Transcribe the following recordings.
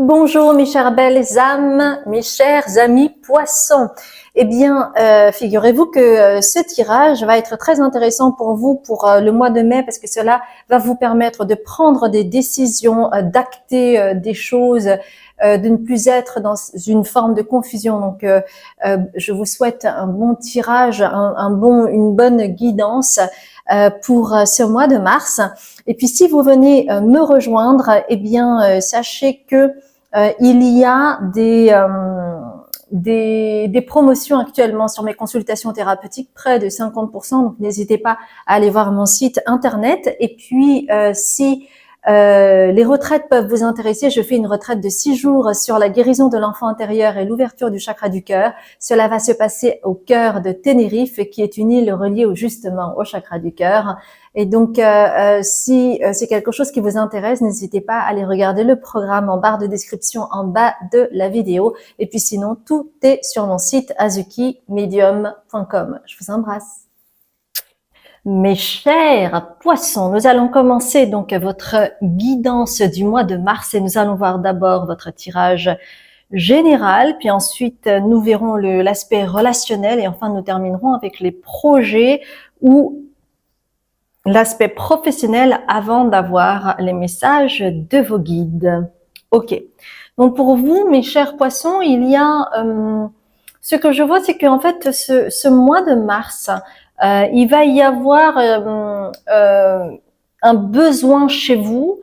Bonjour mes chères belles âmes, mes chers amis poissons. Eh bien, figurez-vous que ce tirage va être très intéressant pour vous pour le mois de mai parce que cela va vous permettre de prendre des décisions, d'acter des choses, de ne plus être dans une forme de confusion. Donc, je vous souhaite un bon tirage, une bonne guidance pour ce mois de mars. Et puis, si vous venez me rejoindre, eh bien, sachez que il y a des promotions actuellement sur mes consultations thérapeutiques, près de 50%, donc n'hésitez pas à aller voir mon site internet. Et puis, si les retraites peuvent vous intéresser, je fais une retraite de 6 jours sur la guérison de l'enfant intérieur et l'ouverture du chakra du cœur. Cela va se passer au cœur de Tenerife, qui est une île reliée justement au chakra du cœur. Et donc, si c'est quelque chose qui vous intéresse, n'hésitez pas à aller regarder le programme en barre de description en bas de la vidéo. Et puis sinon, tout est sur mon site azukimedium.com. Je vous embrasse. Mes chers poissons, nous allons commencer donc votre guidance du mois de mars et nous allons voir d'abord votre tirage général, puis ensuite nous verrons l'aspect relationnel et enfin nous terminerons avec les projets ou l'aspect professionnel avant d'avoir les messages de vos guides. Ok. Donc pour vous, mes chers poissons, il y a ce que je vois, c'est qu'en fait ce mois de mars, il va y avoir un besoin chez vous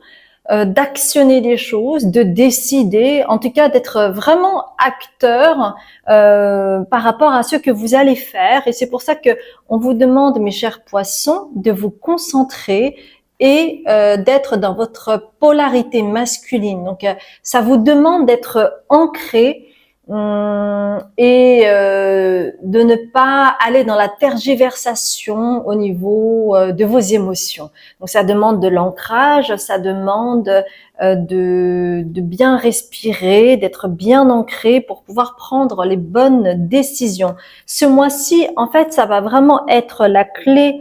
d'actionner des choses, de décider, en tout cas d'être vraiment acteur par rapport à ce que vous allez faire. Et c'est pour ça que on vous demande, mes chers poissons, de vous concentrer et d'être dans votre polarité masculine. Donc, ça vous demande d'être ancré et de ne pas aller dans la tergiversation au niveau de vos émotions. Donc ça demande de l'ancrage, ça demande de bien respirer, d'être bien ancré pour pouvoir prendre les bonnes décisions. Ce mois-ci, en fait, ça va vraiment être la clé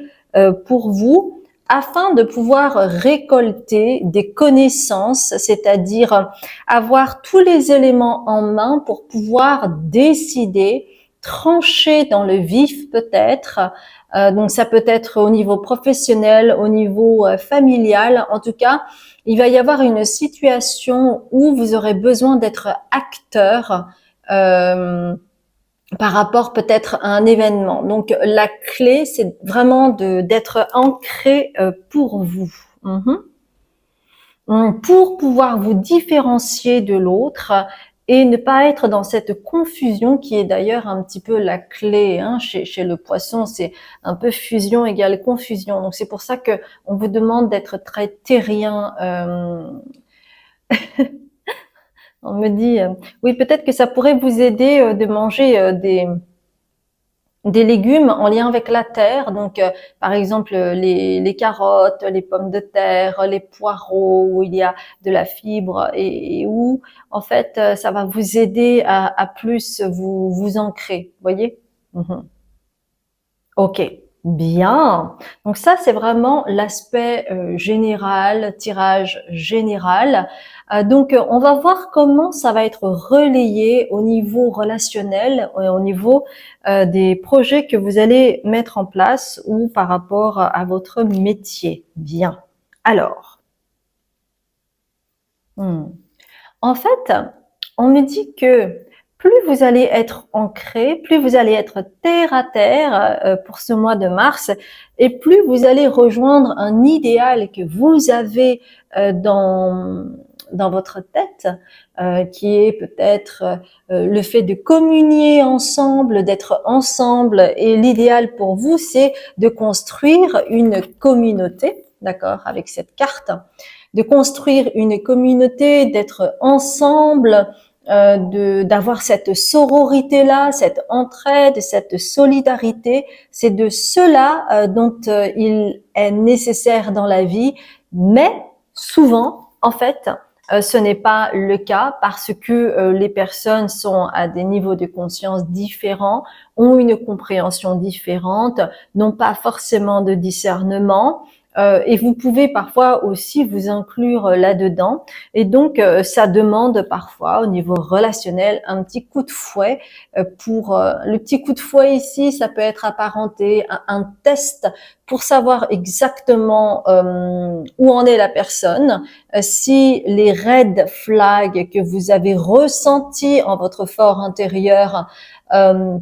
pour vous afin de pouvoir récolter des connaissances, c'est-à-dire avoir tous les éléments en main pour pouvoir décider, trancher dans le vif peut-être. Donc ça peut être au niveau professionnel, au niveau familial. En tout cas, il va y avoir une situation où vous aurez besoin d'être acteur par rapport peut-être à un événement. Donc la clé, c'est vraiment d'être ancré pour vous. Pour pouvoir vous différencier de l'autre et ne pas être dans cette confusion qui est d'ailleurs un petit peu la clé chez le poisson, c'est un peu fusion égale confusion. Donc c'est pour ça que on vous demande d'être très terrien. On me dit, oui, peut-être que ça pourrait vous aider de manger des légumes en lien avec la terre, donc par exemple les carottes, les pommes de terre, les poireaux où il y a de la fibre et où en fait ça va vous aider à plus vous ancrer, voyez. Ok, bien. Donc ça, c'est vraiment l'aspect général, tirage général. Donc, on va voir comment ça va être relayé au niveau relationnel, au niveau des projets que vous allez mettre en place ou par rapport à votre métier. Bien. Alors, en fait, on me dit que plus vous allez être ancré, plus vous allez être terre à terre pour ce mois de mars, et plus vous allez rejoindre un idéal que vous avez dans votre tête, qui est peut-être le fait de communier ensemble, d'être ensemble. Et l'idéal pour vous, c'est de construire une communauté, d'accord, avec cette carte, de construire une communauté, d'être ensemble, d'avoir cette sororité-là, cette entraide, cette solidarité. C'est de cela dont il est nécessaire dans la vie, mais souvent, en fait, ce n'est pas le cas parce que les personnes sont à des niveaux de conscience différents, ont une compréhension différente, n'ont pas forcément de discernement, et vous pouvez parfois aussi vous inclure là-dedans. Et donc, ça demande parfois au niveau relationnel un petit coup de fouet. Pour le petit coup de fouet ici, ça peut être apparenté à un test pour savoir exactement où en est la personne, si les red flags que vous avez ressentis en votre fort intérieur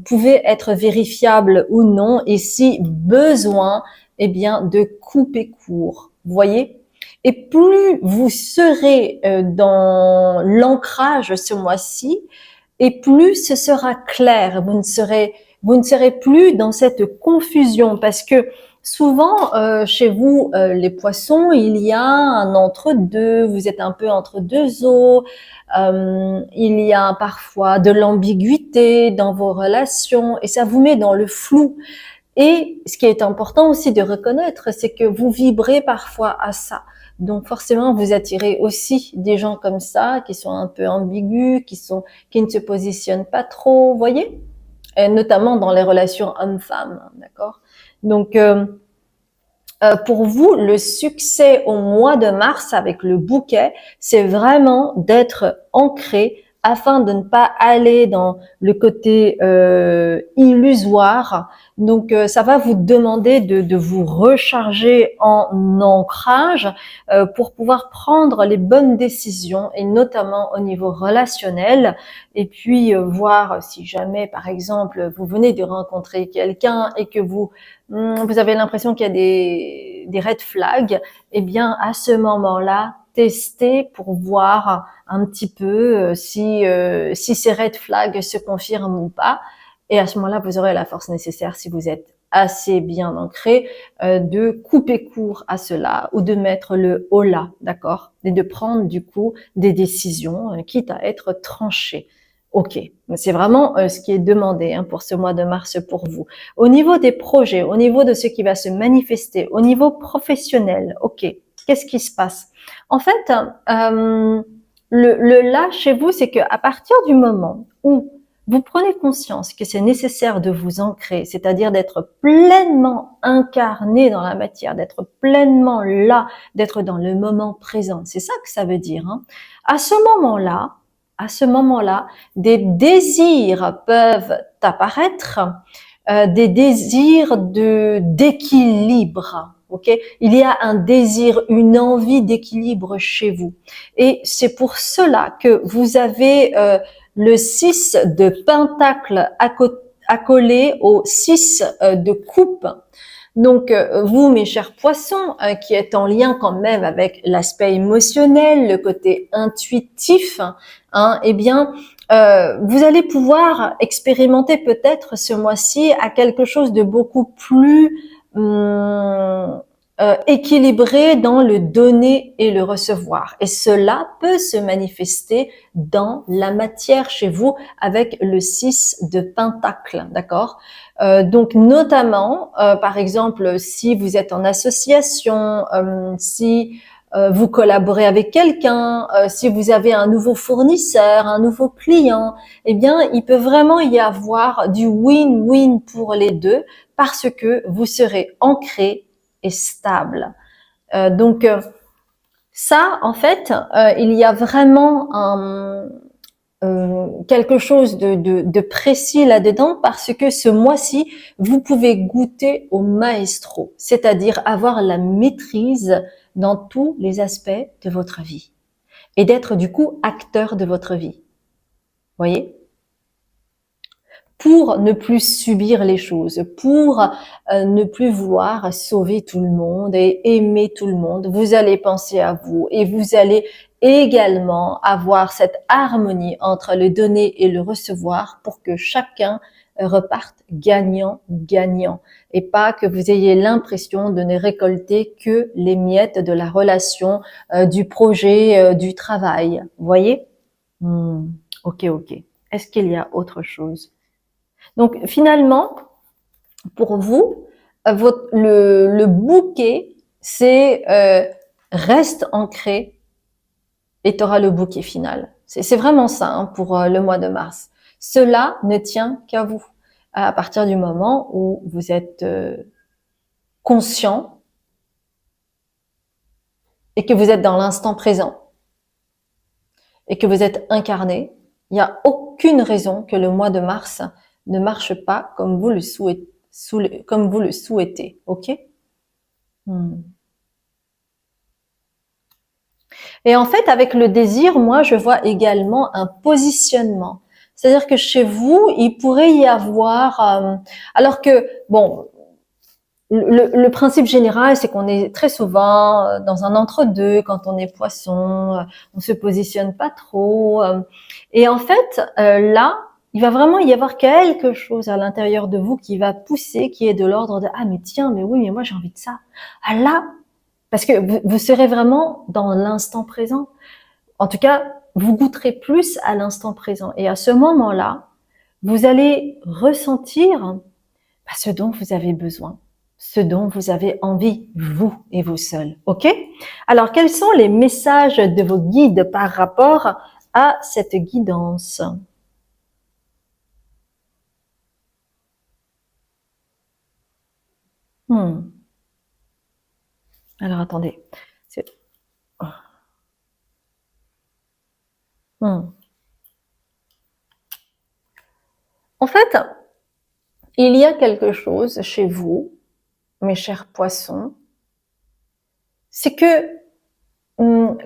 pouvaient être vérifiables ou non, et si besoin, eh bien, de couper court. Vous voyez? Et plus vous serez dans l'ancrage ce mois-ci, et plus ce sera clair. Vous ne serez plus dans cette confusion, parce que souvent chez vous, les poissons, il y a un entre-deux. Vous êtes un peu entre deux eaux. Il y a parfois de l'ambiguïté dans vos relations, et ça vous met dans le flou. Et ce qui est important aussi de reconnaître, c'est que vous vibrez parfois à ça. Donc forcément, vous attirez aussi des gens comme ça, qui sont un peu ambigus, qui ne se positionnent pas trop, vous voyez, et notamment dans les relations hommes-femmes, d'accord. Donc pour vous, le succès au mois de mars avec le bouquet, c'est vraiment d'être ancré afin de ne pas aller dans le côté illusoire. Donc, ça va vous demander de vous recharger en ancrage pour pouvoir prendre les bonnes décisions, et notamment au niveau relationnel. Et puis, voir si jamais, par exemple, vous venez de rencontrer quelqu'un et que vous avez l'impression qu'il y a des red flags, eh bien, à ce moment-là, testez pour voir un petit peu si ces red flags se confirment ou pas. Et à ce moment-là, vous aurez la force nécessaire, si vous êtes assez bien ancré, de couper court à cela ou de mettre le holà, d'accord? Et de prendre du coup des décisions, quitte à être tranchées. Ok, c'est vraiment ce qui est demandé pour ce mois de mars pour vous. Au niveau des projets, au niveau de ce qui va se manifester, au niveau professionnel, ok, qu'est-ce qui se passe? En fait, le là chez vous, c'est qu'à partir du moment où vous prenez conscience que c'est nécessaire de vous ancrer, c'est-à-dire d'être pleinement incarné dans la matière, d'être pleinement là, d'être dans le moment présent, c'est ça que ça veut dire. À ce moment-là, des désirs peuvent apparaître, des désirs d'équilibre. Ok, il y a un désir, une envie d'équilibre chez vous, et c'est pour cela que vous avez le 6 de pentacle accolé au 6 de coupe. Donc, vous, mes chers poissons, qui êtes en lien quand même avec l'aspect émotionnel, le côté intuitif, eh bien, vous allez pouvoir expérimenter peut-être ce mois-ci à quelque chose de beaucoup plus équilibré dans le donner et le recevoir. Et cela peut se manifester dans la matière chez vous avec le 6 de pentacle, d'accord? Donc notamment, par exemple, si vous êtes en association, si vous collaborez avec quelqu'un, si vous avez un nouveau fournisseur, un nouveau client, eh bien, il peut vraiment y avoir du win-win pour les deux, parce que vous serez ancré et stable. Donc ça, en fait, il y a vraiment quelque chose de précis là-dedans, parce que ce mois-ci, vous pouvez goûter au maestro, c'est-à-dire avoir la maîtrise dans tous les aspects de votre vie et d'être du coup acteur de votre vie. Voyez ? Pour ne plus subir les choses, pour ne plus vouloir sauver tout le monde et aimer tout le monde, vous allez penser à vous, et vous allez également avoir cette harmonie entre le donner et le recevoir pour que chacun reparte gagnant-gagnant, et pas que vous ayez l'impression de ne récolter que les miettes de la relation, du projet, du travail. Vous voyez ? Ok. Est-ce qu'il y a autre chose ? Donc finalement, pour vous, le bouquet, c'est reste ancré et tu auras le bouquet final. C'est vraiment ça pour le mois de mars. Cela ne tient qu'à vous. À partir du moment où vous êtes conscient et que vous êtes dans l'instant présent et que vous êtes incarné, il n'y a aucune raison que le mois de mars ne marche pas comme vous le souhaitez, ok? Et en fait, avec le désir, moi, je vois également un positionnement. C'est-à-dire que chez vous, il pourrait y avoir, alors que, bon, le principe général, c'est qu'on est très souvent dans un entre-deux quand on est poisson, on se positionne pas trop. Et en fait, là, il va vraiment y avoir quelque chose à l'intérieur de vous qui va pousser, qui est de l'ordre de ah mais tiens, mais oui, mais moi j'ai envie de ça. Ah là, parce que vous serez vraiment dans l'instant présent. En tout cas, vous goûterez plus à l'instant présent. Et à ce moment-là, vous allez ressentir ce dont vous avez besoin, ce dont vous avez envie, vous et vous seuls. OK? Alors, quels sont les messages de vos guides par rapport à cette guidance? Alors, attendez. Hmm. En fait, il y a quelque chose chez vous, mes chers poissons, c'est que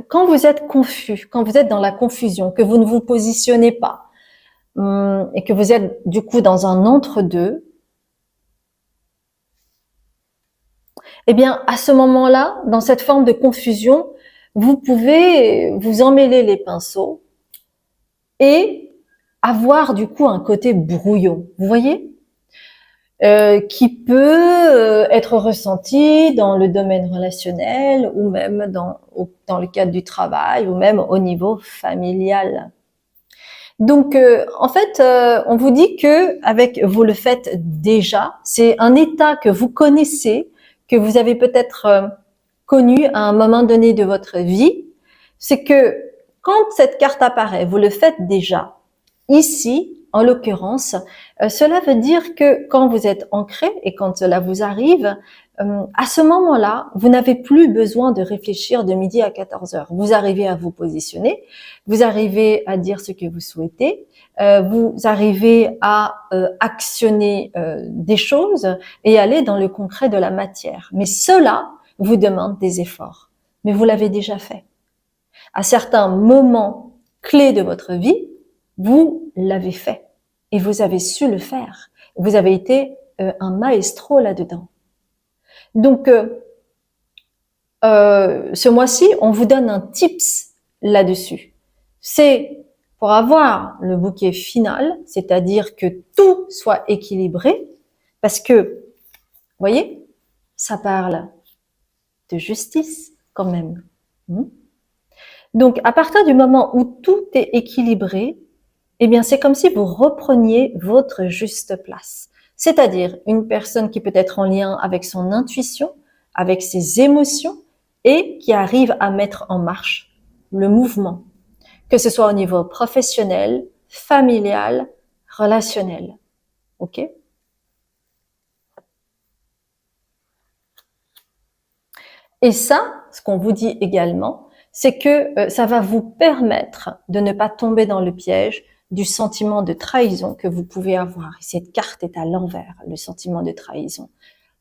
quand vous êtes confus, quand vous êtes dans la confusion, que vous ne vous positionnez pas, et que vous êtes du coup dans un entre-deux, eh bien, à ce moment-là, dans cette forme de confusion, vous pouvez vous emmêler les pinceaux et avoir du coup un côté brouillon. Vous voyez? Qui peut être ressenti dans le domaine relationnel ou même dans le cadre du travail ou même au niveau familial. Donc, en fait, on vous dit que avec vous le faites déjà, c'est un état que vous connaissez, que vous avez peut-être connu à un moment donné de votre vie, c'est que quand cette carte apparaît, vous le faites déjà. Ici, en l'occurrence, cela veut dire que quand vous êtes ancré et quand cela vous arrive, à ce moment-là, vous n'avez plus besoin de réfléchir de midi à 14 heures. Vous arrivez à vous positionner, vous arrivez à dire ce que vous souhaitez, vous arrivez à actionner des choses et aller dans le concret de la matière. Mais cela vous demande des efforts. Mais vous l'avez déjà fait. À certains moments clés de votre vie, vous l'avez fait et vous avez su le faire. Vous avez été un maestro là-dedans. Donc, ce mois-ci, on vous donne un tips là-dessus. C'est pour avoir le bouquet final, c'est-à-dire que tout soit équilibré, parce que, vous voyez, ça parle de justice quand même. Donc, à partir du moment où tout est équilibré, eh bien, c'est comme si vous repreniez votre juste place. C'est-à-dire une personne qui peut être en lien avec son intuition, avec ses émotions et qui arrive à mettre en marche le mouvement, que ce soit au niveau professionnel, familial, relationnel. OK? Et ça, ce qu'on vous dit également, c'est que ça va vous permettre de ne pas tomber dans le piège du sentiment de trahison que vous pouvez avoir. Et cette carte est à l'envers, le sentiment de trahison.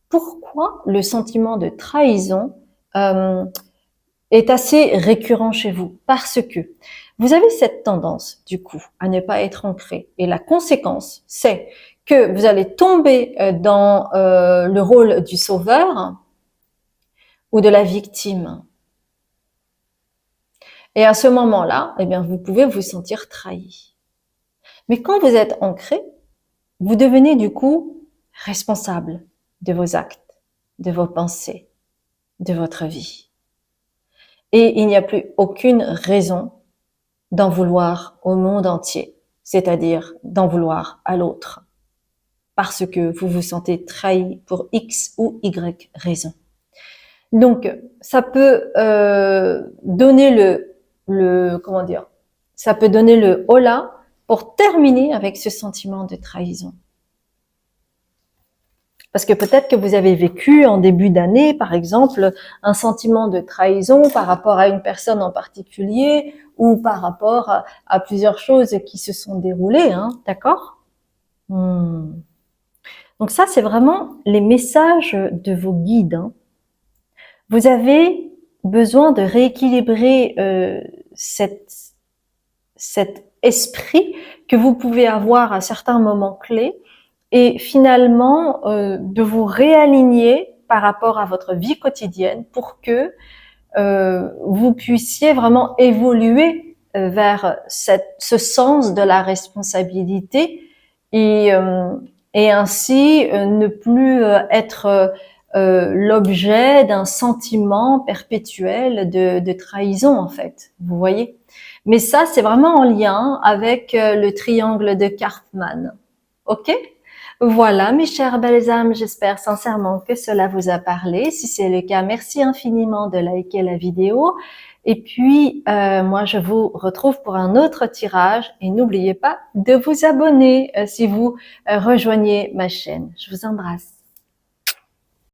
Pourquoi le sentiment de trahison est assez récurrent chez vous? Parce que vous avez cette tendance, du coup, à ne pas être ancré. Et la conséquence, c'est que vous allez tomber dans le rôle du sauveur ou de la victime. Et à ce moment-là, eh bien, vous pouvez vous sentir trahi. Mais quand vous êtes ancré, vous devenez du coup responsable de vos actes, de vos pensées, de votre vie. Et il n'y a plus aucune raison d'en vouloir au monde entier, c'est-à-dire d'en vouloir à l'autre, parce que vous vous sentez trahi pour X ou Y raison. Donc, ça peut donner comment dire, ça peut donner le holà pour terminer avec ce sentiment de trahison. Parce que peut-être que vous avez vécu en début d'année, par exemple, un sentiment de trahison par rapport à une personne en particulier ou par rapport à plusieurs choses qui se sont déroulées, hein, d'accord? Donc ça, c'est vraiment les messages de vos guides, hein. Vous avez besoin de rééquilibrer cet esprit que vous pouvez avoir à certains moments clés et finalement de vous réaligner par rapport à votre vie quotidienne pour que vous puissiez vraiment évoluer vers ce sens de la responsabilité et, et ainsi ne plus être l'objet d'un sentiment perpétuel de trahison en fait, vous voyez. Mais ça, c'est vraiment en lien avec le triangle de Karpman. Ok? Voilà, mes chères belles âmes, j'espère sincèrement que cela vous a parlé. Si c'est le cas, merci infiniment de liker la vidéo. Et puis, moi, je vous retrouve pour un autre tirage. Et n'oubliez pas de vous abonner si vous rejoignez ma chaîne. Je vous embrasse.